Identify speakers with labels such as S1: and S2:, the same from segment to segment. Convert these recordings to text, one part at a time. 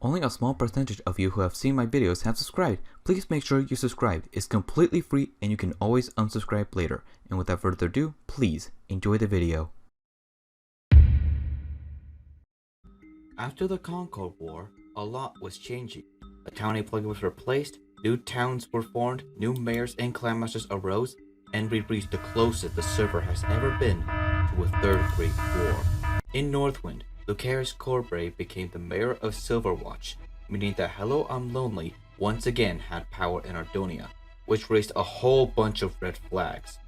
S1: Only a small percentage of you who have seen my videos have subscribed. Please make sure you subscribe. It's completely free and you can always unsubscribe later. And without further ado, please enjoy the video.
S2: After the Concord War, a lot was changing. The townie plug was replaced, new towns were formed, new mayors and clanmasters arose, and we reached the closest the server has ever been to a third great war. In Northwind, Lucaris Corbray became the mayor of Silverwatch, meaning that Hello I'm Lonely once again had power in Ardonia, which raised a whole bunch of red flags.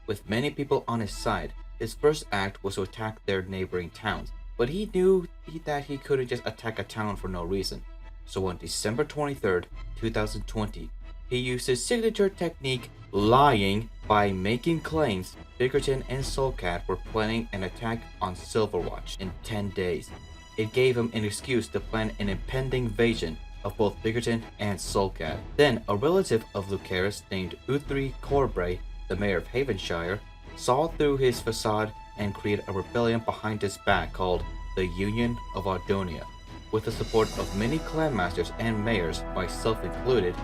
S2: With many people on his side, his first act was to attack their neighboring towns, but he knew that he couldn't just attack a town for no reason. So on December 23rd, 2020, he used his signature technique, lying, by making claims Bickerton and Soulcat were planning an attack on Silverwatch in 10 days. It gave him an excuse to plan an impending invasion of both Bickerton and Soulcat. Then, a relative of Lucaris named Uthri Corbray, the mayor of Havenshire, saw through his facade and created a rebellion behind his back called the Union of Ardonia. With the support of many clanmasters and mayors, myself included,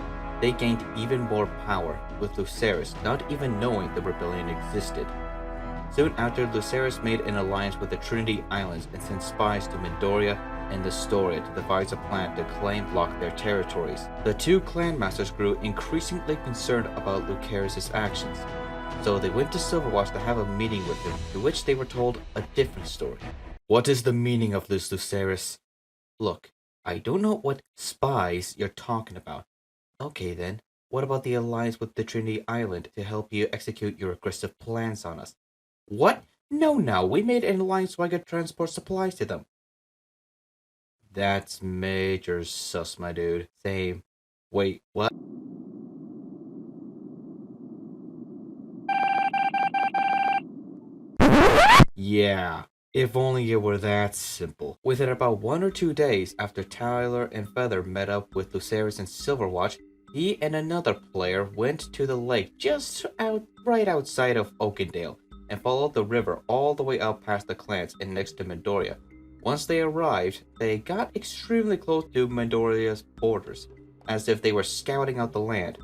S2: they gained even more power, with Lucaris not even knowing the rebellion existed. Soon after, Lucaris made an alliance with the Trinity Islands and sent spies to Midoriya and Astoria to devise a plan to claim block their territories. The two clanmasters grew increasingly concerned about Lucaris' actions, so they went to Silverwatch to have a meeting with him, to which they were told a different story. What is the meaning of this, Lucaris? Look, I don't know what spies you're talking about. Okay then, what about the alliance with the Trinity Island to help you execute your aggressive plans on us? What? No, we made an alliance so I could transport supplies to them. That's major sus, my dude. Same. Wait, what? Yeah, if only it were that simple. Within about 1 or 2 days after Tyler and Feather met up with Lucaris and Silverwatch, he and another player went to the lake just right outside of Oakendale and followed the river all the way out past the clans and next to Midoriya. Once they arrived, they got extremely close to Midoriya's borders, as if they were scouting out the land.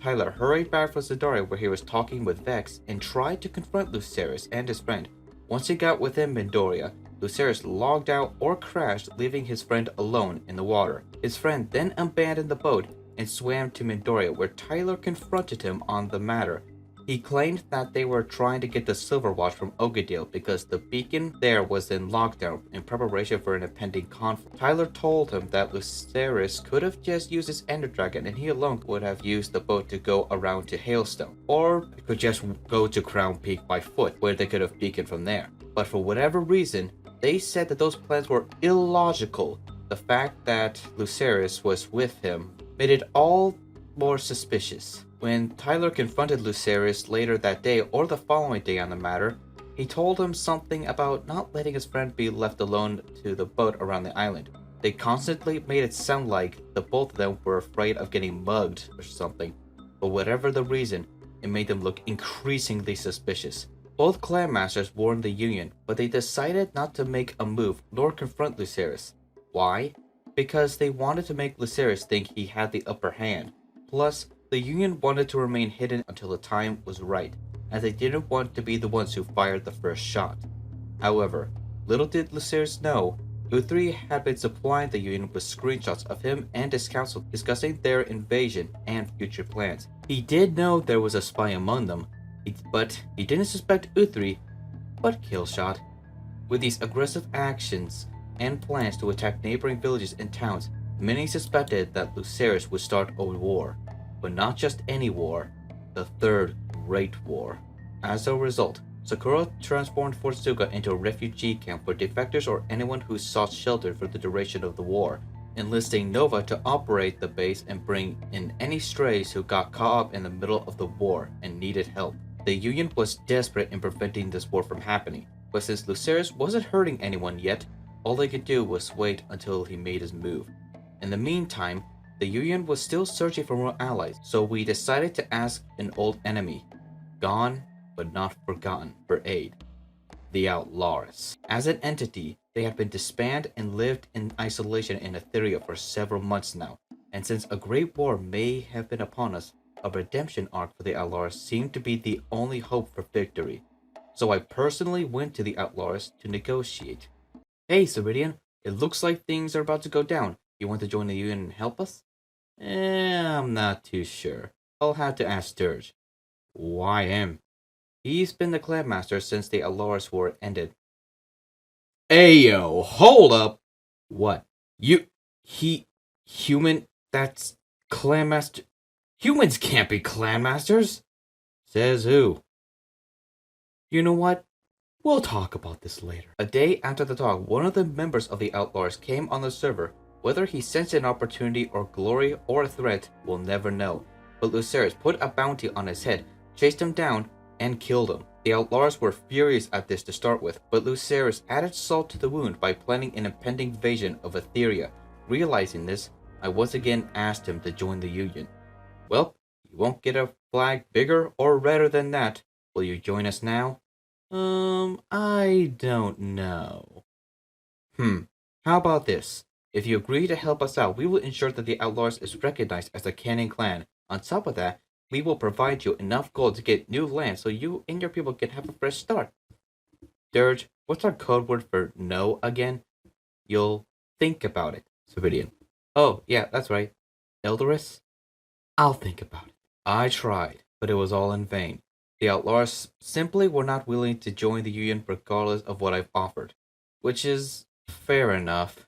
S2: Tyler hurried back from Midoriya where he was talking with Vex and tried to confront Lucaris and his friend. Once he got within Midoriya, Lucaris logged out or crashed, leaving his friend alone in the water. His friend then abandoned the boat and swam to Midoriya, where Tyler confronted him on the matter. He claimed that they were trying to get the Silverwatch from Oakendale because the beacon there was in lockdown in preparation for an impending conflict. Tyler told him that Lucaris could have just used his Ender Dragon and he alone would have used the boat to go around to Hailstone, or could just go to Crown Peak by foot, where they could have beaconed from there. But for whatever reason, they said that those plans were illogical. The fact that Lucaris was with him made it all more suspicious. When Tyler confronted Lucaris later that day or the following day on the matter, he told him something about not letting his friend be left alone to the boat around the island. They constantly made it sound like the both of them were afraid of getting mugged or something, but whatever the reason, it made them look increasingly suspicious. Both clanmasters warned the Union, but they decided not to make a move nor confront Lucaris. Why? Because they wanted to make Lucaris think he had the upper hand. Plus, the Union wanted to remain hidden until the time was right, as they didn't want to be the ones who fired the first shot. However, little did Lucaris know, Uthri had been supplying the Union with screenshots of him and his council discussing their invasion and future plans. He did know there was a spy among them, but he didn't suspect Uthri, but Killshot. With these aggressive actions and plans to attack neighboring villages and towns, many suspected that Lucaris would start a war. But not just any war, the Third Great War. As a result, Sakura transformed Fort Suga into a refugee camp for defectors or anyone who sought shelter for the duration of the war, enlisting Nova to operate the base and bring in any strays who got caught up in the middle of the war and needed help. The Union was desperate in preventing this war from happening, but since Lucaris wasn't hurting anyone yet, all they could do was wait until he made his move. In the meantime, the Union was still searching for more allies, so we decided to ask an old enemy, gone but not forgotten, for aid. The Outlaws. As an entity, They had been disbanded and lived in isolation in Etheria for several months now, and since a great war may have been upon us, a redemption arc for the Outlaws seemed to be the only hope for victory. So I personally went to the Outlaws to negotiate. Hey, Ceridian, it looks like things are about to go down. You want to join the Union and help us? I'm not too sure. I'll have to ask Sturge. Why him? He's been the clan master since the Aloris War ended. Ayo, hold up! What? Human? That's clan master? Humans can't be clan masters! Says who? You know what? We'll talk about this later. A day after the talk, one of the members of the Outlaws came on the server. Whether he sensed an opportunity or glory or a threat, we'll never know. But Lucerys put a bounty on his head, chased him down, and killed him. The Outlaws were furious at this to start with, but Lucerys added salt to the wound by planning an impending invasion of Etheria. Realizing this, I once again asked him to join the Union. Well, you won't get a flag bigger or redder than that. Will you join us now? I don't know. How about this? If you agree to help us out, we will ensure that the Outlaws is recognized as a canon clan. On top of that, we will provide you enough gold to get new land so you and your people can have a fresh start. Dirge, what's our code word for no again? You'll think about it, Ceridian. Oh, yeah, that's right. Eldoris? I'll think about it. I tried, but it was all in vain. The Outlaws simply were not willing to join the Union regardless of what I've offered, which is fair enough.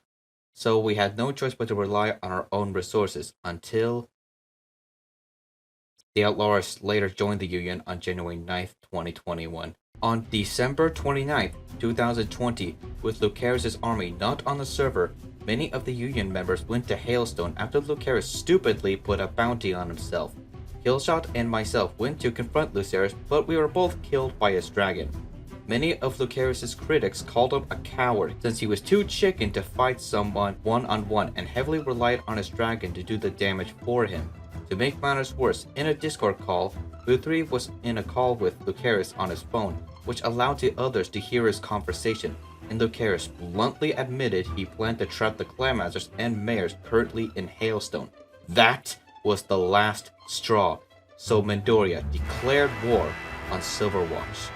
S2: So we had no choice but to rely on our own resources until the Outlaws later joined the Union on January 9th, 2021. On December 29th, 2020, with Lucerys' army not on the server, many of the Union members went to Hailstone after Lucerys stupidly put a bounty on himself. Killshot and myself went to confront Lucerys, but we were both killed by his dragon. Many of Lucerys' critics called him a coward since he was too chicken to fight someone one-on-one and heavily relied on his dragon to do the damage for him. To make matters worse, in a Discord call, Luthri was in a call with Lucerys on his phone, which allowed the others to hear his conversation, and Lucerys bluntly admitted he planned to trap the clanmasters and mayors currently in Hailstone. That was the last straw, so Midoriya declared war on Silverwatch.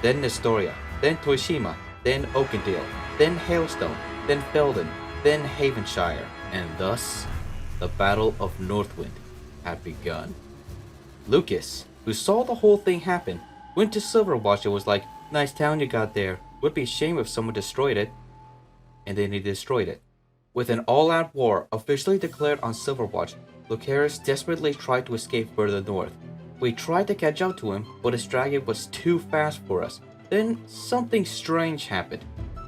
S2: Then Nestoria, then Toshima, then Oakendale, then Hailstone, then Felden, then Havenshire, and thus the Battle of Northwind had begun. Lucas, who saw the whole thing happen, went to Silverwatch and was like, "Nice town you got there. Would be a shame if someone destroyed it." And then he destroyed it. With an all-out war officially declared on Silverwatch, Lucerys desperately tried to escape further north. We tried to catch up to him, but his dragon was too fast for us. Then something strange happened.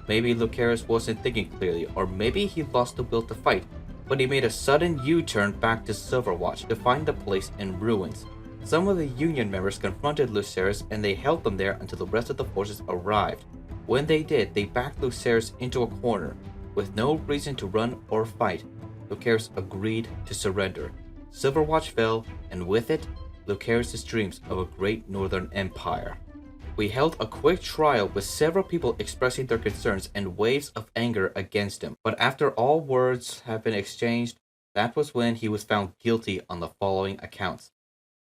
S2: Maybe Lucerys wasn't thinking clearly, or maybe he lost the will to fight, but he made a sudden U-turn back to Silverwatch to find the place in ruins. Some of the Union members confronted Lucerys and they held them there until the rest of the forces arrived. When they did, they backed Lucerys into a corner. With no reason to run or fight, Lucerys agreed to surrender. Silverwatch fell, and with it, Lucerys' dreams of a great northern empire. We held a quick trial with several people expressing their concerns and waves of anger against him. But after all words had been exchanged, that was when he was found guilty on the following accounts: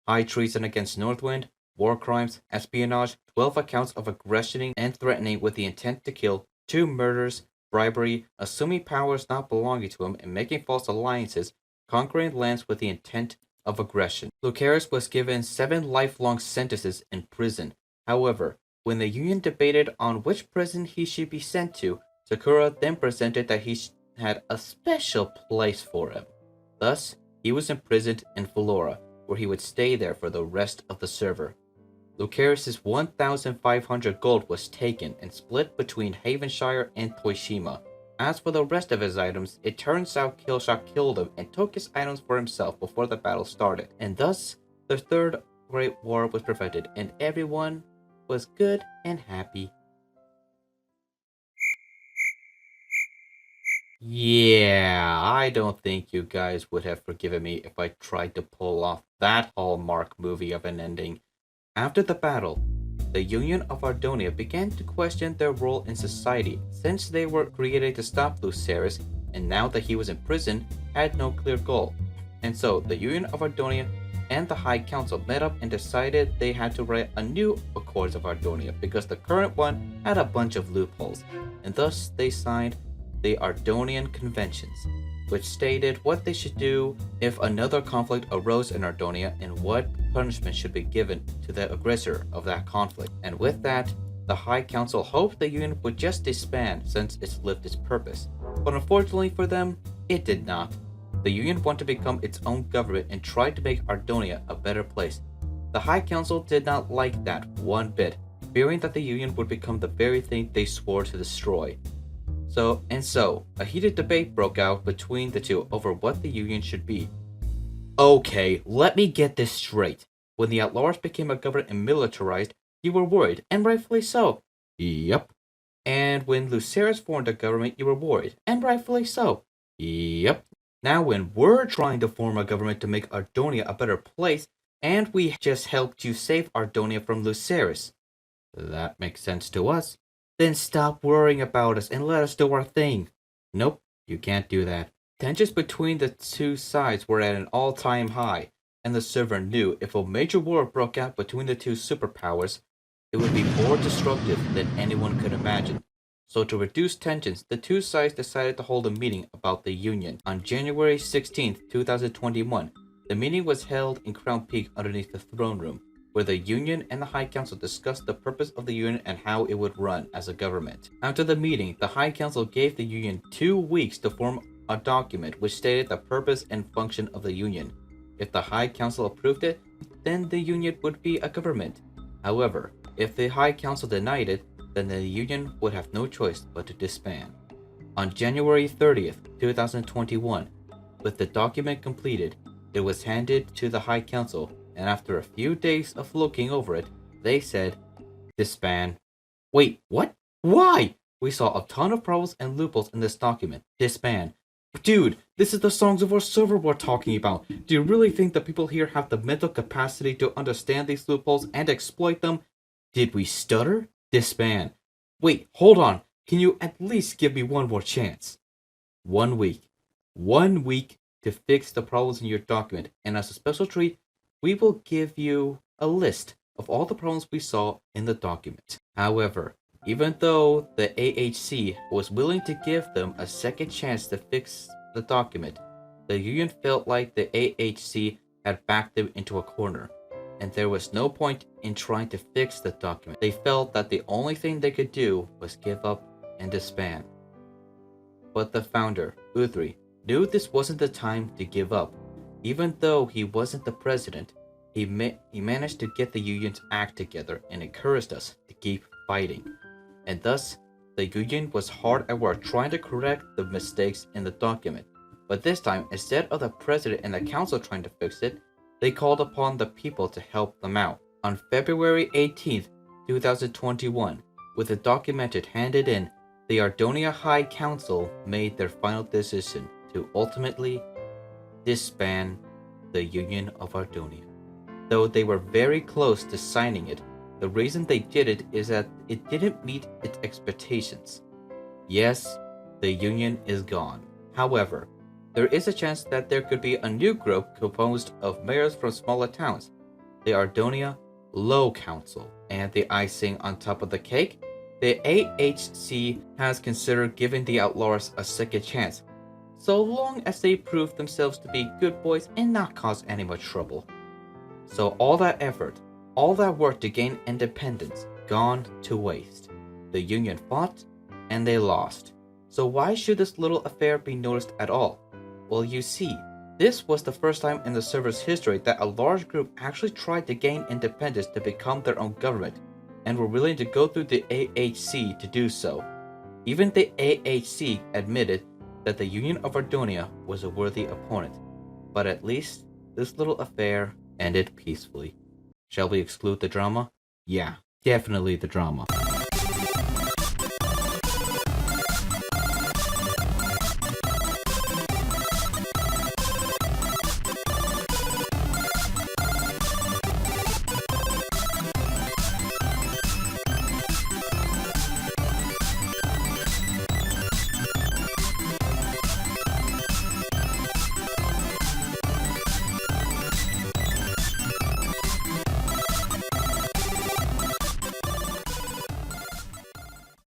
S2: high treason against Northwind, war crimes, espionage, 12 accounts of aggression and threatening with the intent to kill, 2 murders, bribery, assuming powers not belonging to him and making false alliances, conquering lands with the intent of aggression. Lucerys was given 7 lifelong sentences in prison. However, when the Union debated on which prison he should be sent to, Sakura then presented that he had a special place for him. Thus, he was imprisoned in Philora, where he would stay there for the rest of the server. Lucerys' 1,500 gold was taken and split between Havenshire and Toshima. As for the rest of his items, it turns out Killshot killed him and took his items for himself before the battle started, and thus the Third Great War was prevented and everyone was good and happy. Yeah, I don't think you guys would have forgiven me if I tried to pull off that Hallmark movie of an ending. After the battle, the Union of Ardonia began to question their role in society since they were created to stop Lucerys, and now that he was in prison, had no clear goal. And so the Union of Ardonia and the High Council met up and decided they had to write a new Accords of Ardonia because the current one had a bunch of loopholes, and thus they signed the Ardonian Conventions, which stated what they should do if another conflict arose in Ardonia and what punishment should be given to the aggressor of that conflict. And with that, the High Council hoped the Union would just disband since it's lived its purpose. But unfortunately for them, it did not. The Union wanted to become its own government and tried to make Ardonia a better place. The High Council did not like that one bit, fearing that the Union would become the very thing they swore to destroy. So, a heated debate broke out between the two over what the Union should be. Okay, let me get this straight. When the Outlaws became a government and militarized, you were worried, and rightfully so. Yep. And when Lucerys formed a government, you were worried, and rightfully so. Yep. Now when we're trying to form a government to make Ardonia a better place, and we just helped you save Ardonia from Lucerys. That makes sense to us. Then stop worrying about us and let us do our thing. Nope, you can't do that. Tensions between the two sides were at an all-time high, and the server knew if a major war broke out between the two superpowers, it would be more destructive than anyone could imagine. So to reduce tensions, the two sides decided to hold a meeting about the Union. On January 16, 2021, the meeting was held in Crown Peak underneath the throne room, where the Union and the High Council discussed the purpose of the Union and how it would run as a government. After the meeting, the High Council gave the Union 2 weeks to form a document which stated the purpose and function of the Union. If the High Council approved it, then the Union would be a government. However, if the High Council denied it, then the Union would have no choice but to disband. On January 30th, 2021, with the document completed, it was handed to the High Council, and after a few days of looking over it, they said, disband. Wait, what? Why? We saw a ton of problems and loopholes in this document. Disband. Dude, this is the songs of our server we're talking about. Do you really think the people here have the mental capacity to understand these loopholes and exploit them? Did we stutter? Disband. Wait, hold on. Can you at least give me one more chance? 1 week. 1 week to fix the problems in your document, and as a special treat, we will give you a list of all the problems we saw in the document. However, even though the AHC was willing to give them a second chance to fix the document, the Union felt like the AHC had backed them into a corner, and there was no point in trying to fix the document. They felt that the only thing they could do was give up and disband. But the founder, Uthri, knew this wasn't the time to give up. Even though he wasn't the president, he managed to get the Union's act together and encouraged us to keep fighting. And thus, the Union was hard at work trying to correct the mistakes in the document. But this time, instead of the president and the council trying to fix it, they called upon the people to help them out. On February 18th, 2021, with the document handed in, the Ardonia High Council made their final decision to ultimately disband the Union of Ardonia. Though they were very close to signing it, the reason they did it is that it didn't meet its expectations. Yes, the Union is gone. However, there is a chance that there could be a new group composed of mayors from smaller towns, the Ardonia Low Council. And the icing on top of the cake, the AHC has considered giving the Outlaws a second chance, so long as they prove themselves to be good boys and not cause any much trouble. So all that effort, all that work to gain independence, gone to waste. The Union fought, and they lost. So why should this little affair be noticed at all? Well, you see, this was the first time in the server's history that a large group actually tried to gain independence to become their own government, and were willing to go through the AHC to do so. Even the AHC admitted that the Union of Ardonia was a worthy opponent, but at least this little affair ended peacefully. Shall we exclude the drama? Yeah, definitely the drama.